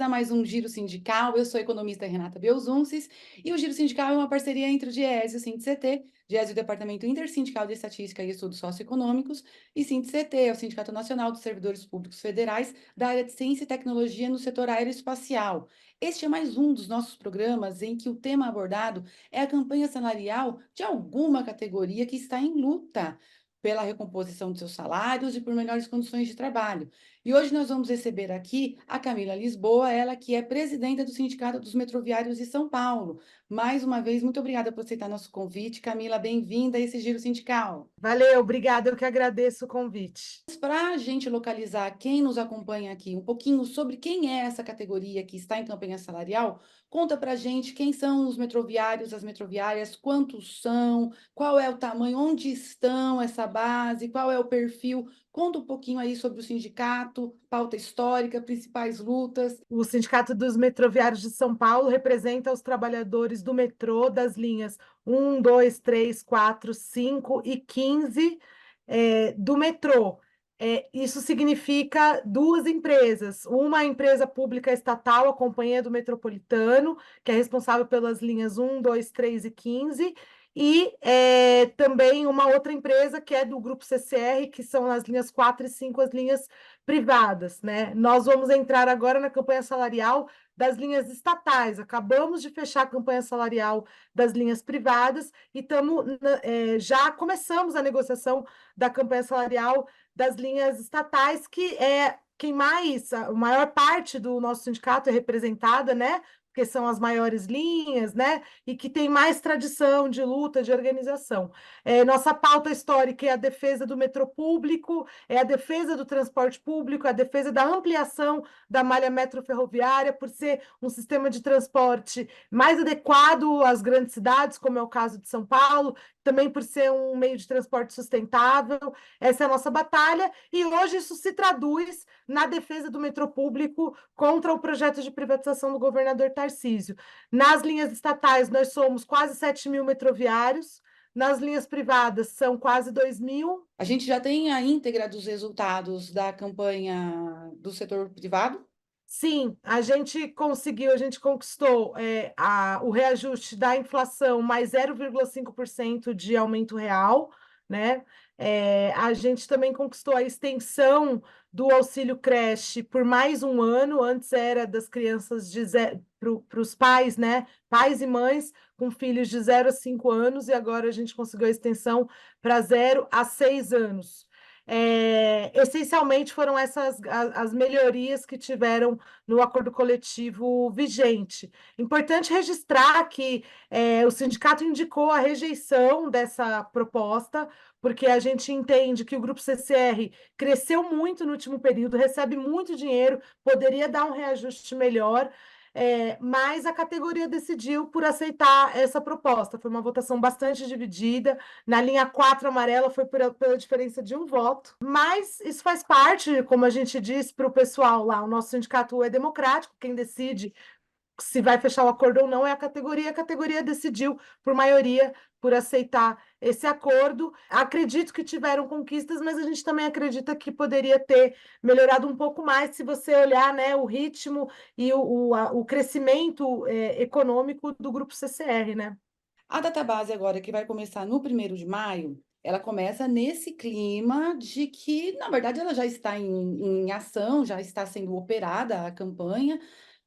mais um Giro Sindical. Eu sou a economista Renata Belzunces e o Giro Sindical é uma parceria entre o DIEESE e o Sindicet. DIEESE é o Departamento Intersindical de Estatística e Estudos Socioeconômicos e Sindicet é o Sindicato Nacional dos Servidores Públicos Federais da área de Ciência e Tecnologia no setor aeroespacial. Este é mais um dos nossos programas em que o tema abordado é a campanha salarial de alguma categoria que está em luta pela recomposição de seus salários e por melhores condições de trabalho. E hoje nós vamos receber aqui a Camila Lisboa, ela que é presidenta do Sindicato dos Metroviários de São Paulo. Mais uma vez, muito obrigada por aceitar nosso convite. Camila, bem-vinda a esse Giro Sindical. Valeu, obrigada, eu que agradeço o convite. Para a gente localizar quem nos acompanha aqui, um pouquinho sobre quem é essa categoria que está em campanha salarial, conta para a gente quem são os metroviários, as metroviárias, quantos são, qual é o tamanho, onde estão essa base, qual é o perfil. Conta um pouquinho aí sobre o sindicato, pauta histórica, principais lutas. O Sindicato dos Metroviários de São Paulo representa os trabalhadores do metrô das linhas 1, 2, 3, 4, 5 e 15 do metrô. Isso significa duas empresas, uma empresa pública estatal, a Companhia do Metropolitano, que é responsável pelas linhas 1, 2, 3 e 15, e também uma outra empresa que é do Grupo CCR, que são as linhas 4 e 5, as linhas privadas, né? Nós vamos entrar agora na campanha salarial das linhas estatais. Acabamos de fechar a campanha salarial das linhas privadas e já começamos a negociação da campanha salarial das linhas estatais, que é a maior parte do nosso sindicato é representada, né? Porque são as maiores linhas, né? E que tem mais tradição de luta, de organização. Nossa pauta histórica é a defesa do metrô público, é a defesa do transporte público, a defesa da ampliação da malha metroferroviária, por ser um sistema de transporte mais adequado às grandes cidades, como é o caso de São Paulo, também por ser um meio de transporte sustentável. Essa é a nossa batalha, e hoje isso se traduz na defesa do metrô público contra o projeto de privatização do governador Tarcísio. Nas linhas estatais, nós somos quase 7.000 metroviários, nas linhas privadas são quase 2.000. A gente já tem a íntegra dos resultados da campanha do setor privado? Sim, a gente conquistou o reajuste da inflação mais 0,5% de aumento real, né? A gente também conquistou a extensão do auxílio creche por mais um ano. Antes era das crianças para os pais, né? Pais e mães com filhos de 0 a 5 anos, e agora a gente conseguiu a extensão para 0 a 6 anos. Essencialmente foram essas as melhorias que tiveram no acordo coletivo vigente. Importante registrar que o sindicato indicou a rejeição dessa proposta, porque a gente entende que o Grupo CCR cresceu muito no último período, recebe muito dinheiro, poderia dar um reajuste melhor. Mas a categoria decidiu por aceitar essa proposta. Foi uma votação bastante dividida. Na linha 4 amarela foi pela diferença de um voto. Mas isso faz parte, como a gente disse para o pessoal lá, o nosso sindicato é democrático, quem decide se vai fechar o acordo ou não é a categoria decidiu por maioria por aceitar esse acordo. Acredito que tiveram conquistas, mas a gente também acredita que poderia ter melhorado um pouco mais se você olhar, né, o ritmo e o crescimento econômico do grupo CCR, né? A database agora, que vai começar no 1º de maio, ela começa nesse clima de que, na verdade, ela já está em ação, já está sendo operada a campanha,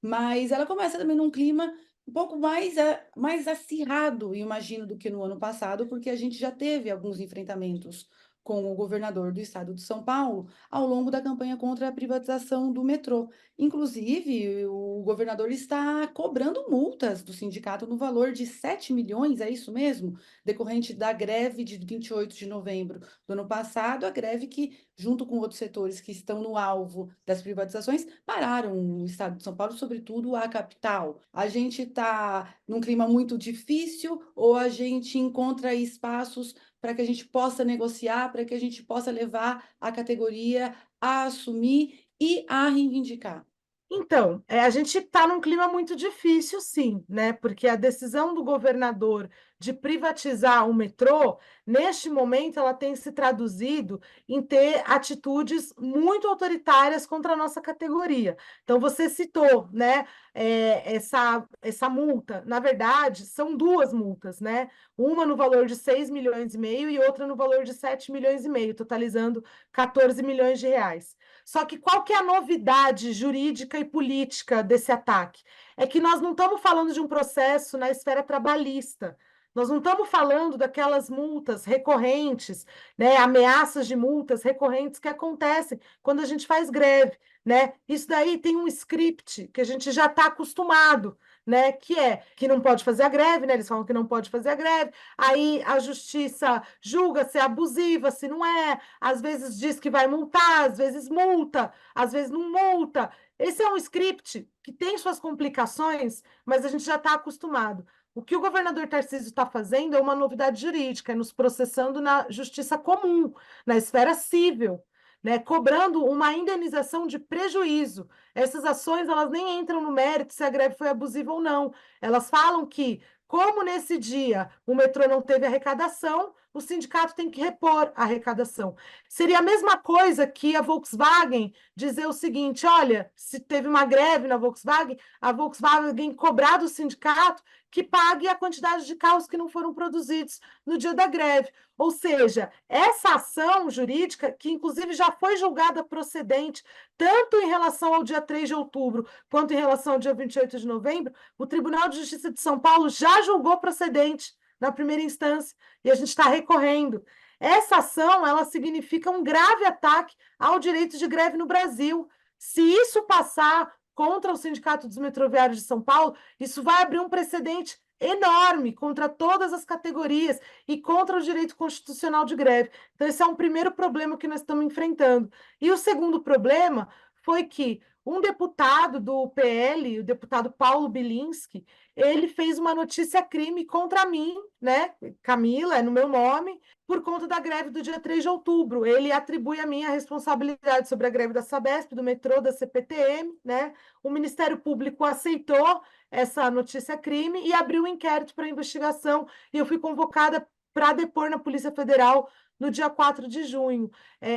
mas ela começa também num clima um pouco mais acirrado, imagino, do que no ano passado, porque a gente já teve alguns enfrentamentos com o governador do estado de São Paulo ao longo da campanha contra a privatização do metrô. Inclusive, o governador está cobrando multas do sindicato no valor de 7 milhões, é isso mesmo? Decorrente da greve de 28 de novembro do ano passado, a greve que, junto com outros setores que estão no alvo das privatizações, pararam o estado de São Paulo, sobretudo a capital. A gente está num clima muito difícil ou a gente encontra espaços para que a gente possa negociar, para que a gente possa levar a categoria a assumir e a reivindicar? Então, a gente está num clima muito difícil, sim, né? Porque a decisão do governador de privatizar o metrô, neste momento ela tem se traduzido em ter atitudes muito autoritárias contra a nossa categoria. Então, você citou, né, essa multa. Na verdade, são duas multas, né? Uma no valor de 6,5 milhões e outra no valor de 7,5 milhões, totalizando 14 milhões de reais. Só que qual que é a novidade jurídica e política desse ataque? É que nós não estamos falando de um processo na esfera trabalhista. Nós não estamos falando daquelas multas recorrentes, né, ameaças de multas recorrentes que acontecem quando a gente faz greve, né? Isso daí tem um script que a gente já está acostumado, né? Que é que não pode fazer a greve, né? Eles falam que não pode fazer a greve, aí a justiça julga se é abusiva, se não é, às vezes diz que vai multar, às vezes não multa. Esse é um script que tem suas complicações, mas a gente já está acostumado. O que o governador Tarcísio está fazendo é uma novidade jurídica, é nos processando na justiça comum, na esfera civil, né, cobrando uma indenização de prejuízo. Essas ações, elas nem entram no mérito se a greve foi abusiva ou não. Elas falam que, como nesse dia o metrô não teve arrecadação, o sindicato tem que repor a arrecadação. Seria a mesma coisa que a Volkswagen dizer o seguinte: olha, se teve uma greve na Volkswagen, a Volkswagen cobrar do sindicato que pague a quantidade de carros que não foram produzidos no dia da greve. Ou seja, essa ação jurídica, que inclusive já foi julgada procedente, tanto em relação ao dia 3 de outubro, quanto em relação ao dia 28 de novembro, o Tribunal de Justiça de São Paulo já julgou procedente na primeira instância, e a gente está recorrendo. Essa ação, ela significa um grave ataque ao direito de greve no Brasil. Se isso passar contra o Sindicato dos Metroviários de São Paulo, isso vai abrir um precedente enorme contra todas as categorias e contra o direito constitucional de greve. Então, esse é um primeiro problema que nós estamos enfrentando. E o segundo problema foi que um deputado do PL, o deputado Paulo Bilinski, ele fez uma notícia-crime contra mim, né? Camila, é no meu nome, por conta da greve do dia 3 de outubro. Ele atribui a mim a responsabilidade sobre a greve da Sabesp, do metrô, da CPTM, né? O Ministério Público aceitou essa notícia-crime e abriu um inquérito para investigação, e eu fui convocada para depor na Polícia Federal no dia 4 de junho.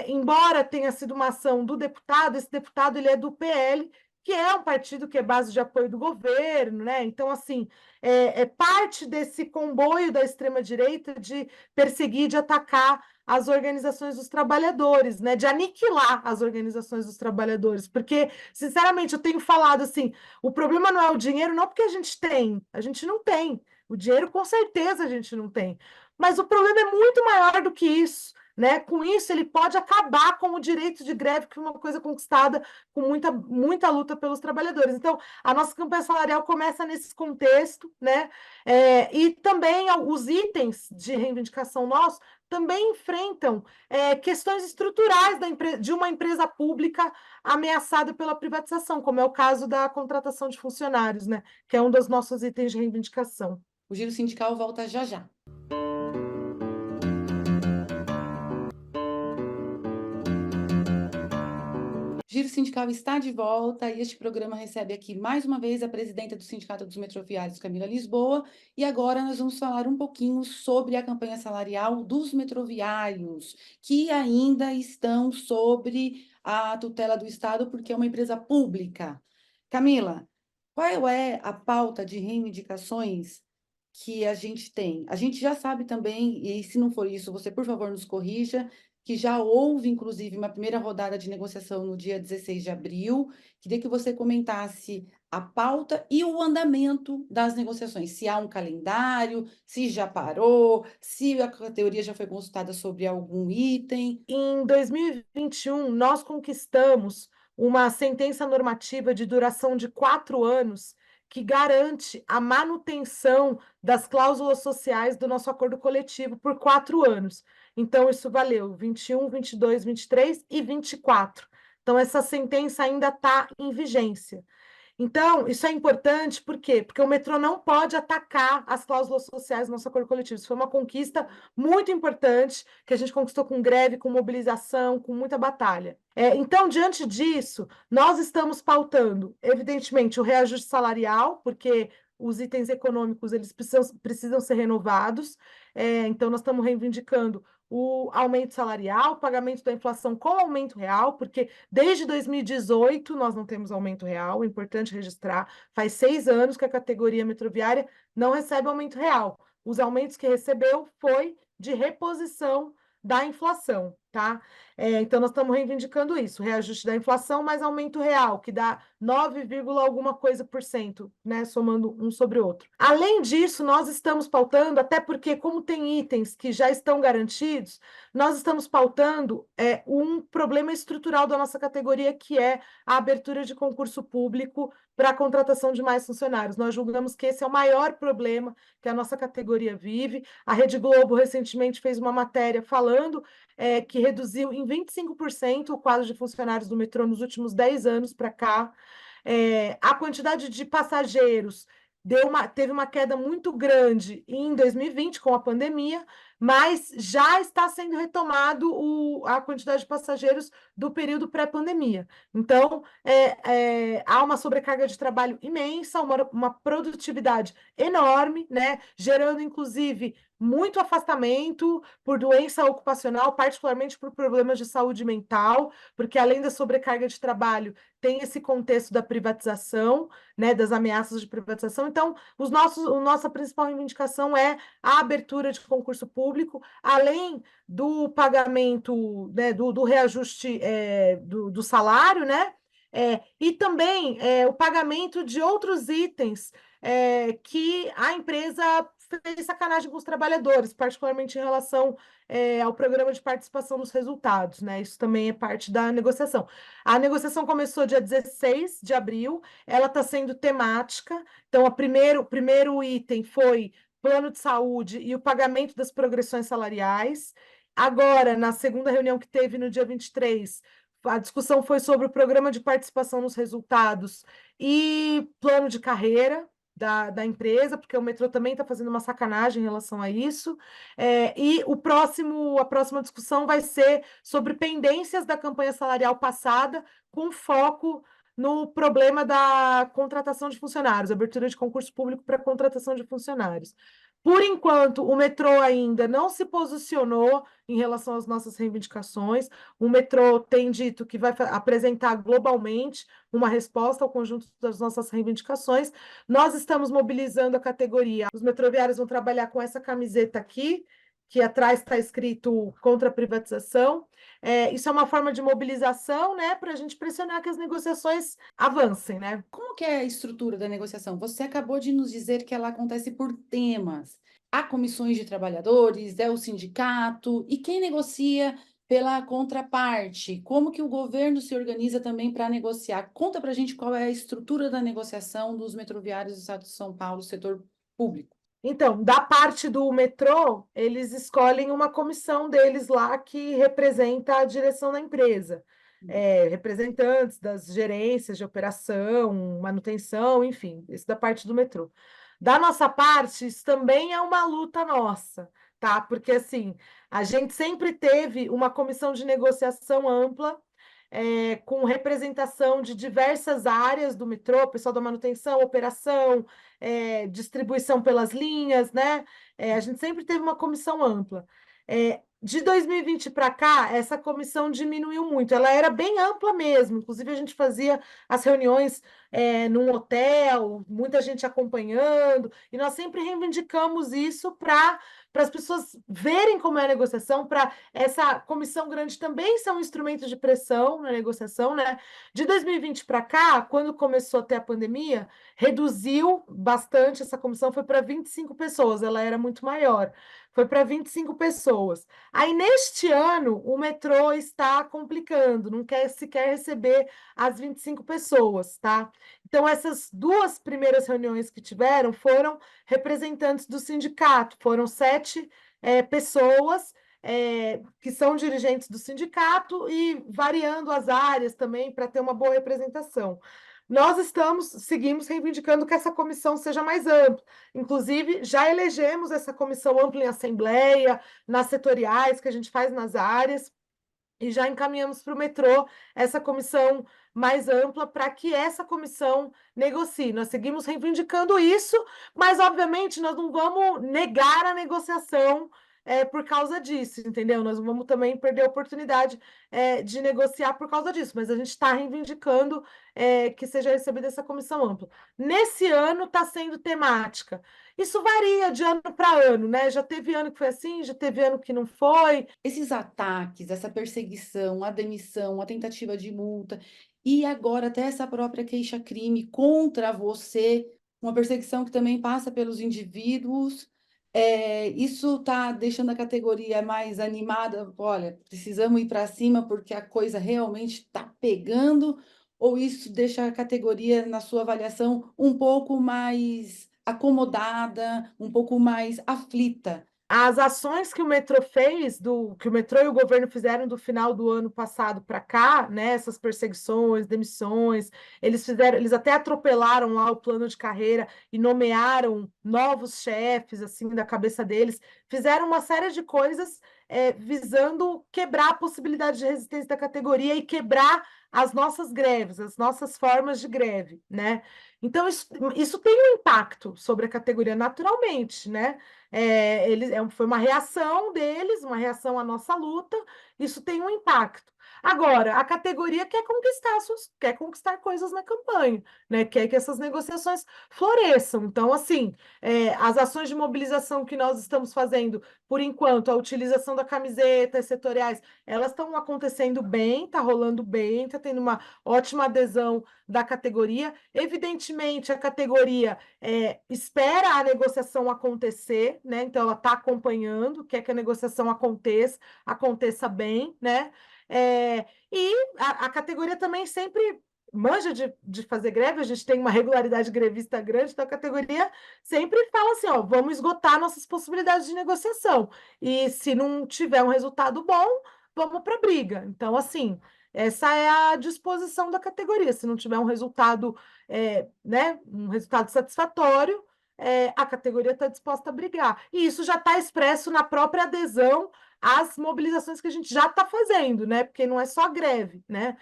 Embora tenha sido uma ação do deputado, esse deputado ele é do PL, que é um partido que é base de apoio do governo, né? Então, assim, é parte desse comboio da extrema-direita de perseguir, de atacar as organizações dos trabalhadores, né? De aniquilar as organizações dos trabalhadores. Porque, sinceramente, eu tenho falado assim, o problema não é o dinheiro, não porque a gente não tem. O dinheiro, com certeza, a gente não tem. Mas o problema é muito maior do que isso. Né? Com isso, ele pode acabar com o direito de greve, que é uma coisa conquistada com muita luta pelos trabalhadores. Então, a nossa campanha salarial começa nesse contexto, né? E também os itens de reivindicação nossos também enfrentam questões estruturais de uma empresa pública ameaçada pela privatização, como é o caso da contratação de funcionários, né? Que é um dos nossos itens de reivindicação. O Giro Sindical volta já já. Giro Sindical está de volta e este programa recebe aqui mais uma vez a presidenta do Sindicato dos Metroviários, Camila Lisboa, e agora nós vamos falar um pouquinho sobre a campanha salarial dos metroviários, que ainda estão sob a tutela do Estado, porque é uma empresa pública. Camila, qual é a pauta de reivindicações que a gente tem? A gente já sabe também, e se não for isso, você, por favor, nos corrija, que já houve, inclusive, uma primeira rodada de negociação no dia 16 de abril. Queria que você comentasse a pauta e o andamento das negociações, se há um calendário, se já parou, se a categoria já foi consultada sobre algum item. Em 2021, nós conquistamos uma sentença normativa de duração de 4 anos que garante a manutenção das cláusulas sociais do nosso acordo coletivo por 4 anos. Então, isso valeu 21, 22, 23 e 24. Então, essa sentença ainda está em vigência. Então, isso é importante, por quê? Porque o metrô não pode atacar as cláusulas sociais do nosso acordo coletivo. Isso foi uma conquista muito importante, que a gente conquistou com greve, com mobilização, com muita batalha. Então, diante disso, nós estamos pautando, evidentemente, o reajuste salarial, porque os itens econômicos eles precisam ser renovados, então nós estamos reivindicando o aumento salarial, o pagamento da inflação com aumento real, porque desde 2018 nós não temos aumento real, é importante registrar, faz 6 anos que a categoria metroviária não recebe aumento real. Os aumentos que recebeu foi de reposição da inflação, tá? Então, nós estamos reivindicando isso, reajuste da inflação mais aumento real, que dá 9, alguma coisa por cento, né? Somando um sobre o outro. Além disso, nós estamos pautando, até porque, como tem itens que já estão garantidos, nós estamos pautando um problema estrutural da nossa categoria, que é a abertura de concurso público para a contratação de mais funcionários. Nós julgamos que esse é o maior problema que a nossa categoria vive. A Rede Globo recentemente fez uma matéria falando que reduziu em 25% o quadro de funcionários do metrô nos últimos 10 anos para cá. A quantidade de passageiros teve uma queda muito grande em 2020 com a pandemia, mas já está sendo retomado a quantidade de passageiros do período pré-pandemia. Então, há uma sobrecarga de trabalho imensa, uma produtividade enorme, né? Gerando, inclusive, muito afastamento por doença ocupacional, particularmente por problemas de saúde mental, porque além da sobrecarga de trabalho, tem esse contexto da privatização, né, das ameaças de privatização. Então, nossa principal reivindicação é a abertura de concurso público, além do pagamento, né, do reajuste do salário, né? E também o pagamento de outros itens que a empresa fez sacanagem com os trabalhadores, particularmente em relação ao programa de participação nos resultados, né? Isso também é parte da negociação. A negociação começou dia 16 de abril, ela está sendo temática, então o primeiro item foi plano de saúde e o pagamento das progressões salariais. Agora, na segunda reunião que teve no dia 23, a discussão foi sobre o programa de participação nos resultados e plano de carreira da empresa, porque o metrô também está fazendo uma sacanagem em relação a isso. E a próxima discussão vai ser sobre pendências da campanha salarial passada, com foco no problema da contratação de funcionários, abertura de concurso público para contratação de funcionários. Por enquanto, o metrô ainda não se posicionou em relação às nossas reivindicações. O metrô tem dito que vai apresentar globalmente uma resposta ao conjunto das nossas reivindicações. Nós estamos mobilizando a categoria. Os metroviários vão trabalhar com essa camiseta aqui, que atrás está escrito contra a privatização. Isso é uma forma de mobilização, né, para a gente pressionar que as negociações avancem, né? Como que é a estrutura da negociação? Você acabou de nos dizer que ela acontece por temas. Há comissões de trabalhadores, é o sindicato, e quem negocia pela contraparte? Como que o governo se organiza também para negociar? Conta para a gente qual é a estrutura da negociação dos metroviários do Estado de São Paulo, setor público. Então, da parte do metrô, eles escolhem uma comissão deles lá que representa a direção da empresa. Representantes das gerências de operação, manutenção, enfim, isso da parte do metrô. Da nossa parte, isso também é uma luta nossa, tá? Porque, assim, a gente sempre teve uma comissão de negociação ampla, com representação de diversas áreas do metrô, pessoal da manutenção, operação, distribuição pelas linhas, né? A gente sempre teve uma comissão ampla. De 2020 para cá, essa comissão diminuiu muito. Ela era bem ampla mesmo. Inclusive, a gente fazia as reuniões num hotel, muita gente acompanhando, e nós sempre reivindicamos isso para as pessoas verem como é a negociação, para essa comissão grande também ser um instrumento de pressão na negociação, né? De 2020 para cá, quando começou a ter a pandemia, reduziu bastante essa comissão, foi para 25 pessoas, ela era muito maior, foi para 25 pessoas. Aí, neste ano, o metrô está complicando, não quer sequer receber as 25 pessoas, tá? Então, essas duas primeiras reuniões que tiveram foram representantes do sindicato, foram 7 pessoas que são dirigentes do sindicato e variando as áreas também para ter uma boa representação. Nós seguimos reivindicando que essa comissão seja mais ampla. Inclusive, já elegemos essa comissão ampla em assembleia, nas setoriais que a gente faz nas áreas, e já encaminhamos para o metrô essa comissão mais ampla para que essa comissão negocie. Nós seguimos reivindicando isso, mas, obviamente, nós não vamos negar a negociação por causa disso, entendeu? Nós não vamos também perder a oportunidade de negociar por causa disso, mas a gente está reivindicando que seja recebida essa comissão ampla. Nesse ano está sendo temática. Isso varia de ano para ano, né? Já teve ano que foi assim, já teve ano que não foi. Esses ataques, essa perseguição, a demissão, a tentativa de multa, e agora até essa própria queixa-crime contra você, uma perseguição que também passa pelos indivíduos, isso está deixando a categoria mais animada? Olha, precisamos ir para cima porque a coisa realmente está pegando, ou isso deixa a categoria, na sua avaliação, um pouco mais acomodada, um pouco mais aflita? As ações que o metrô fez, que o metrô e o governo fizeram do final do ano passado para cá, né, essas perseguições, demissões, eles até atropelaram lá o plano de carreira e nomearam novos chefes, assim, da cabeça deles, fizeram uma série de coisas visando quebrar a possibilidade de resistência da categoria e quebrar as nossas greves, as nossas formas de greve, né? Então, isso tem um impacto sobre a categoria, naturalmente, né? Foi uma reação deles, uma reação à nossa luta, isso tem um impacto. Agora, a categoria quer conquistar coisas na campanha, né? Quer que essas negociações floresçam. Então, assim, as ações de mobilização que nós estamos fazendo, por enquanto, a utilização da camiseta, as setoriais, elas estão acontecendo bem, está rolando bem, está tendo uma ótima adesão da categoria. Evidentemente, a categoria espera a negociação acontecer, né? Então, ela está acompanhando, quer que a negociação aconteça bem, né? E a categoria também sempre manja de fazer greve, a gente tem uma regularidade grevista grande, então a categoria sempre fala assim, ó, vamos esgotar nossas possibilidades de negociação. E se não tiver um resultado bom, vamos para a briga. Então, assim, essa é a disposição da categoria. Se não tiver um resultado, né, um resultado satisfatório, a categoria está disposta a brigar. E isso já está expresso na própria adesão às mobilizações que a gente já está fazendo, né? Porque não é só greve, né?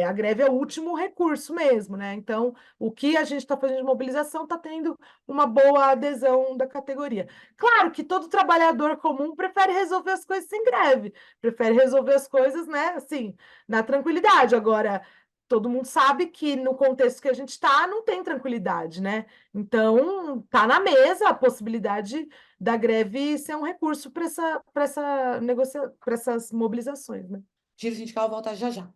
A greve é o último recurso mesmo, né? Então, o que a gente está fazendo de mobilização está tendo uma boa adesão da categoria. Claro que todo trabalhador comum prefere resolver as coisas sem greve, prefere resolver as coisas, né, assim, na tranquilidade. Agora, todo mundo sabe que no contexto que a gente está, não tem tranquilidade, né? Então, está na mesa a possibilidade da greve ser um recurso para essas mobilizações, né? Giro sindical volta já já.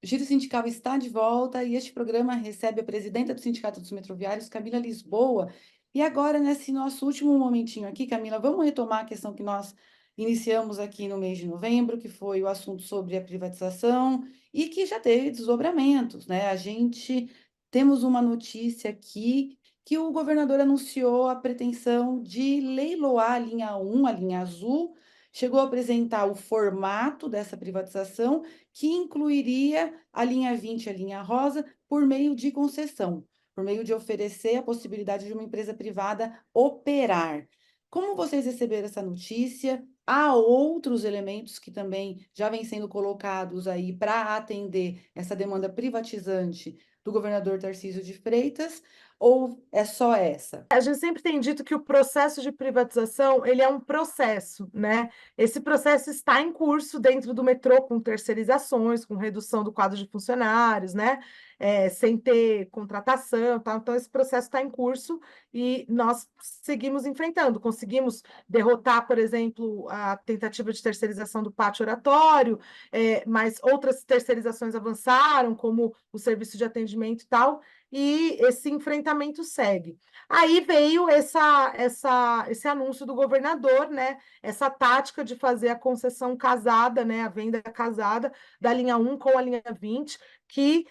O Giro Sindical está de volta e este programa recebe a presidenta do Sindicato dos Metroviários, Camila Lisboa. E agora, nesse nosso último momentinho aqui, Camila, vamos retomar a questão que nós iniciamos aqui no mês de novembro, que foi o assunto sobre a privatização e que já teve desdobramentos, né? A gente temos uma notícia aqui que o governador anunciou a pretensão de leiloar a linha 1, a linha azul, chegou a apresentar o formato dessa privatização, que incluiria a linha 20 e a linha rosa por meio de concessão, por meio de oferecer a possibilidade de uma empresa privada operar. Como vocês receberam essa notícia? Há outros elementos que também já vêm sendo colocados aí para atender essa demanda privatizante do governador Tarcísio de Freitas, ou é só essa? A gente sempre tem dito que o processo de privatização, ele é um processo, né? Esse processo está em curso dentro do metrô, com terceirizações, com redução do quadro de funcionários, né? Sem ter contratação, tá? Então, esse processo está em curso e nós seguimos enfrentando. Conseguimos derrotar, por exemplo, a tentativa de terceirização do pátio oratório, mas outras terceirizações avançaram, como o serviço de atendimento e tal, e esse enfrentamento segue. Aí veio esse anúncio do governador, né? Essa tática de fazer a concessão casada, né? A venda casada da linha 1 com a linha 20, que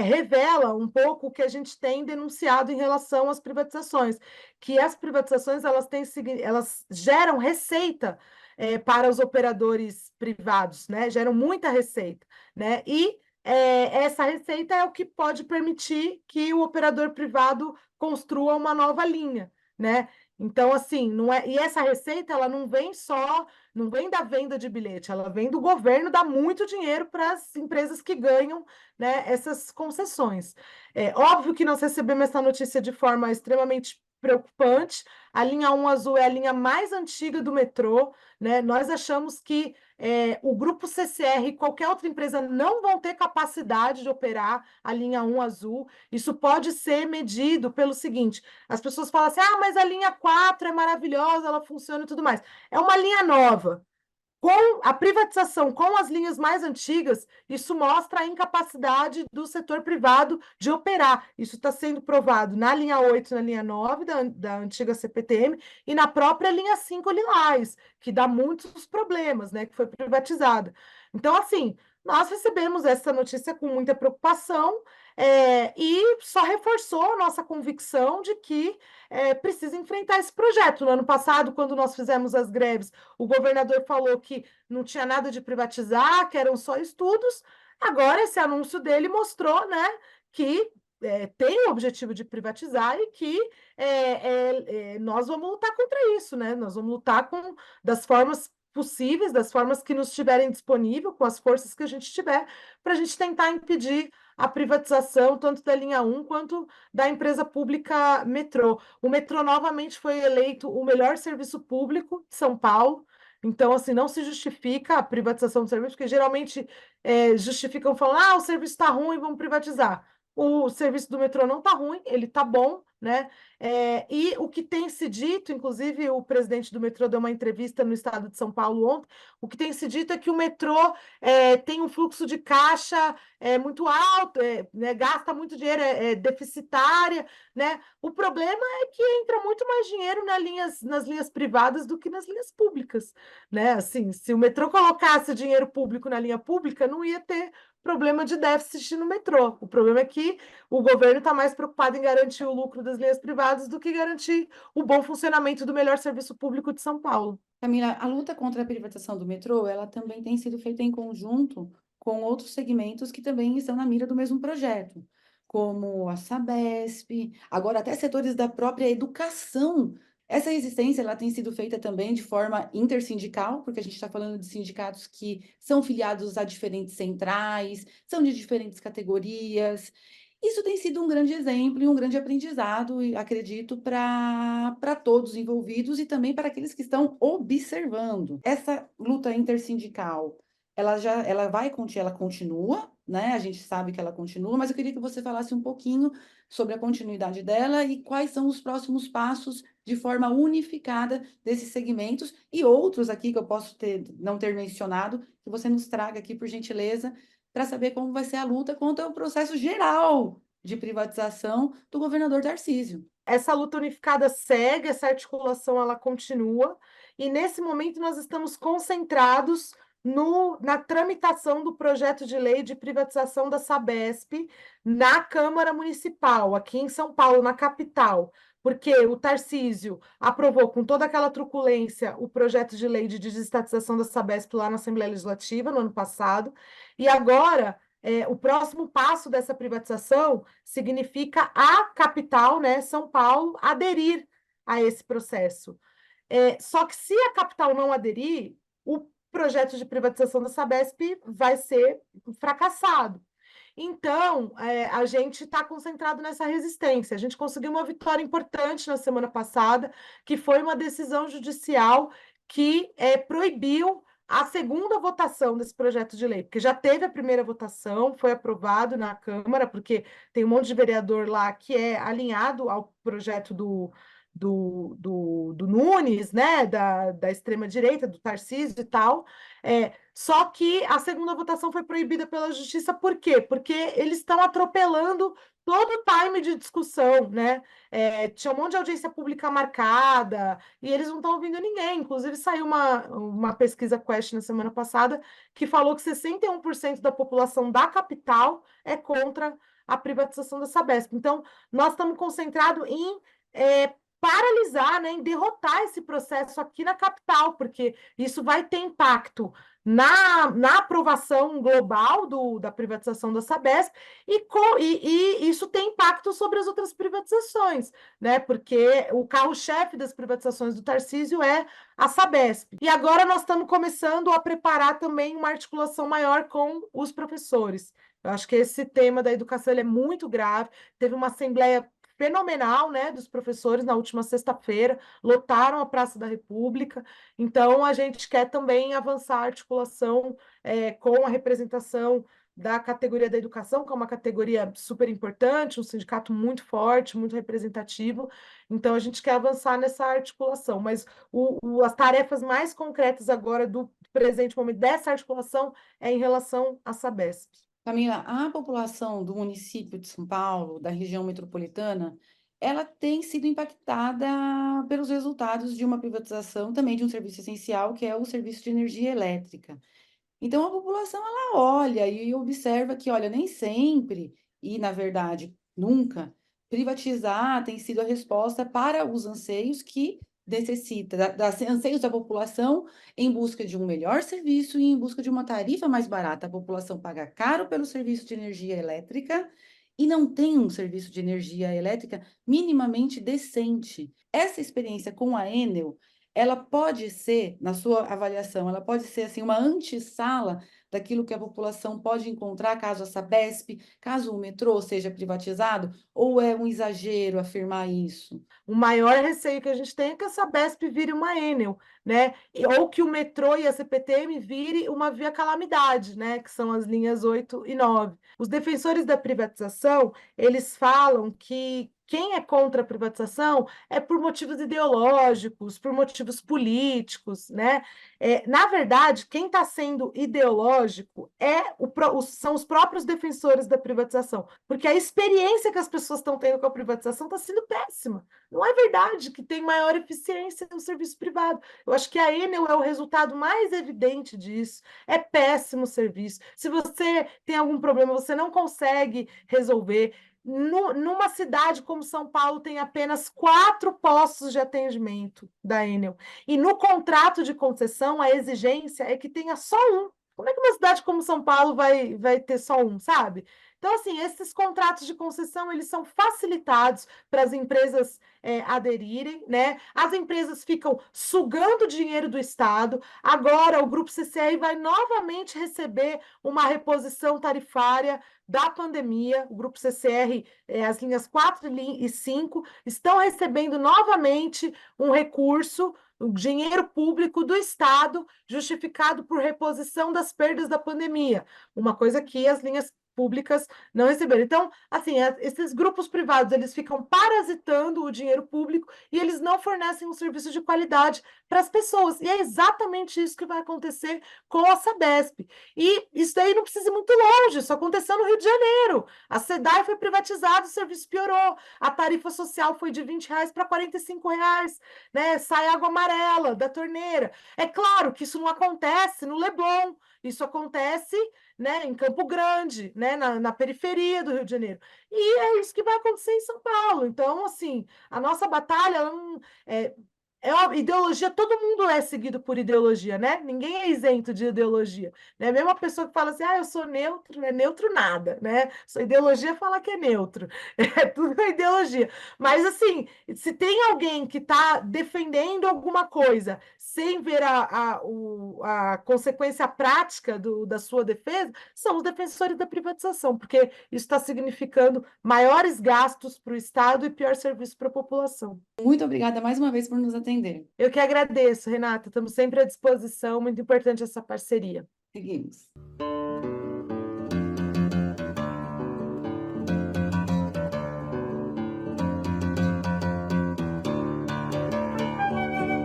revela um pouco o que a gente tem denunciado em relação às privatizações, que as privatizações elas geram receita para os operadores privados, né? Geram muita receita, né? E essa receita é o que pode permitir que o operador privado construa uma nova linha, né? Então, assim, não é, e essa receita ela não vem da venda de bilhete, ela vem do governo dar muito dinheiro para as empresas que ganham, né, essas concessões. É óbvio que nós recebemos essa notícia de forma extremamente preocupante. A linha 1 azul é a linha mais antiga do metrô, né? Nós achamos que o grupo CCR e qualquer outra empresa não vão ter capacidade de operar a linha 1 azul. Isso pode ser medido pelo seguinte: as pessoas falam assim, ah, mas a linha 4 é maravilhosa, ela funciona e tudo mais. É uma linha nova. Com a privatização com as linhas mais antigas, isso mostra a incapacidade do setor privado de operar. Isso está sendo provado na linha 8, na linha 9 da antiga CPTM e na própria linha 5 Lilás, que dá muitos problemas, né, que foi privatizada. Então, assim, nós recebemos essa notícia com muita preocupação, e só reforçou a nossa convicção de que precisa enfrentar esse projeto. No ano passado, quando nós fizemos as greves, o governador falou que não tinha nada de privatizar, que eram só estudos. Agora, esse anúncio dele mostrou, né, que tem o objetivo de privatizar e que nós vamos lutar contra isso, né? Nós vamos lutar das formas possíveis, das formas que nos estiverem disponível, com as forças que a gente tiver, para a gente tentar impedir a privatização tanto da linha 1 quanto da empresa pública Metrô. O metrô novamente foi eleito o melhor serviço público de São Paulo. Então, assim, não se justifica a privatização do serviço, porque geralmente justificam falando, ah, o serviço está ruim, vamos privatizar. O serviço do metrô não está ruim, ele está bom, né? E o que tem se dito, inclusive o presidente do metrô deu uma entrevista no estado de São Paulo ontem, o que tem se dito é que o metrô tem um fluxo de caixa muito alto, né, gasta muito dinheiro, é deficitária, né? O problema é que entra muito mais dinheiro nas linhas privadas do que nas linhas públicas, né? Assim, se o metrô colocasse dinheiro público na linha pública, não ia ter problema de déficit no metrô. O problema é que o governo está mais preocupado em garantir o lucro das linhas privadas do que garantir o bom funcionamento do melhor serviço público de São Paulo. Camila, a luta contra a privatização do metrô, ela também tem sido feita em conjunto com outros segmentos que também estão na mira do mesmo projeto, como a Sabesp, agora até setores da própria educação. Essa resistência, ela tem sido feita também de forma intersindical, porque a gente está falando de sindicatos que são filiados a diferentes centrais, são de diferentes categorias. Isso tem sido um grande exemplo e um grande aprendizado, e acredito, para todos envolvidos e também para aqueles que estão observando. Essa luta intersindical, ela continua, né? A gente sabe que ela continua, mas eu queria que você falasse um pouquinho sobre a continuidade dela e quais são os próximos passos de forma unificada desses segmentos e outros aqui que eu posso não ter mencionado, que você nos traga aqui, por gentileza, para saber como vai ser a luta contra o processo geral de privatização do governador Tarcísio. Essa luta unificada segue, essa articulação ela continua, e nesse momento nós estamos concentrados na tramitação do projeto de lei de privatização da Sabesp na Câmara Municipal, aqui em São Paulo, na capital, porque o Tarcísio aprovou com toda aquela truculência o projeto de lei de desestatização da Sabesp lá na Assembleia Legislativa no ano passado, e agora o próximo passo dessa privatização significa a capital, né, São Paulo, aderir a esse processo. Só que se a capital não aderir, o projeto de privatização da Sabesp vai ser fracassado. Então, a gente está concentrado nessa resistência. A gente conseguiu uma vitória importante na semana passada, que foi uma decisão judicial que proibiu a segunda votação desse projeto de lei, porque já teve a primeira votação, foi aprovado na Câmara, porque tem um monte de vereador lá que é alinhado ao projeto do Nunes, né, da extrema-direita, do Tarcísio e tal. Só que a segunda votação foi proibida pela Justiça, por quê? Porque eles estão atropelando todo o time de discussão, né? Tinha um monte de audiência pública marcada e eles não estão ouvindo ninguém. Inclusive, saiu uma pesquisa Quest na semana passada que falou que 61% da população da capital é contra a privatização da Sabesp. Então, nós estamos concentrados em paralisar, né, em derrotar esse processo aqui na capital, porque isso vai ter impacto na aprovação global da privatização da Sabesp e isso tem impacto sobre as outras privatizações, né? Porque o carro-chefe das privatizações do Tarcísio é a Sabesp. E agora nós estamos começando a preparar também uma articulação maior com os professores. Eu acho que esse tema da educação ele é muito grave. Teve uma assembleia fenomenal, né, dos professores na última sexta-feira, lotaram a Praça da República. Então, a gente quer também avançar a articulação com a representação da categoria da educação, que é uma categoria super importante, um sindicato muito forte, muito representativo. Então, a gente quer avançar nessa articulação. Mas as tarefas mais concretas agora do presente momento dessa articulação é em relação à Sabesp. Camila, a população do município de São Paulo, da região metropolitana, ela tem sido impactada pelos resultados de uma privatização também de um serviço essencial, que é o serviço de energia elétrica. Então, a população, ela olha e observa que, olha, nem sempre, e na verdade, nunca, privatizar tem sido a resposta para os anseios que necessita, das anseios da população em busca de um melhor serviço e em busca de uma tarifa mais barata. A população paga caro pelo serviço de energia elétrica e não tem um serviço de energia elétrica minimamente decente. Essa experiência com a Enel ela pode ser, na sua avaliação, ela pode ser assim uma antessala daquilo que a população pode encontrar caso a Sabesp, caso o metrô seja privatizado, ou é um exagero afirmar isso? O maior receio que a gente tem é que a Sabesp vire uma Enel, né? Ou que o metrô e a CPTM vire uma via calamidade, né? Que são as linhas 8 e 9. Os defensores da privatização, eles falam que quem é contra a privatização é por motivos ideológicos, por motivos políticos, né? Na verdade, quem está sendo ideológico são os próprios defensores da privatização, porque a experiência que as pessoas estão tendo com a privatização está sendo péssima. Não é verdade que tem maior eficiência no serviço privado. Eu acho que a Enel é o resultado mais evidente disso. É péssimo serviço. Se você tem algum problema, você não consegue resolver. Numa cidade como São Paulo, tem apenas 4 postos de atendimento da Enel. E no contrato de concessão, a exigência é que tenha só um. Como é que uma cidade como São Paulo vai ter só um, sabe? Então, assim, esses contratos de concessão, eles são facilitados para as empresas aderirem, né? As empresas ficam sugando dinheiro do Estado. Agora, o Grupo CCR vai novamente receber uma reposição tarifária da pandemia. O Grupo CCR, as linhas 4 e 5, estão recebendo novamente um recurso, o dinheiro público do Estado, justificado por reposição das perdas da pandemia, uma coisa que as linhas públicas não receberam. Então, assim, esses grupos privados, eles ficam parasitando o dinheiro público e eles não fornecem um serviço de qualidade para as pessoas. E é exatamente isso que vai acontecer com a Sabesp. E isso daí não precisa ir muito longe, isso aconteceu no Rio de Janeiro. A SEDAI foi privatizada, o serviço piorou. A tarifa social foi de R$ 20 para R$ 45, né? Sai água amarela da torneira. É claro que isso não acontece no Leblon, isso acontece, né, em Campo Grande, né, na periferia do Rio de Janeiro. E é isso que vai acontecer em São Paulo. Então, assim, a nossa batalha ela não, é uma ideologia, todo mundo é seguido por ideologia, né? Ninguém é isento de ideologia, né? Mesmo a pessoa que fala assim, eu sou neutro, não é neutro nada, né? Sua ideologia fala que é neutro, é tudo ideologia. Mas, assim, se tem alguém que está defendendo alguma coisa sem ver a consequência prática da sua defesa, são os defensores da privatização, porque isso está significando maiores gastos para o Estado e pior serviço para a população. Muito obrigada mais uma vez por nos atender. Eu que agradeço, Renata. Estamos sempre à disposição. Muito importante essa parceria. Seguimos.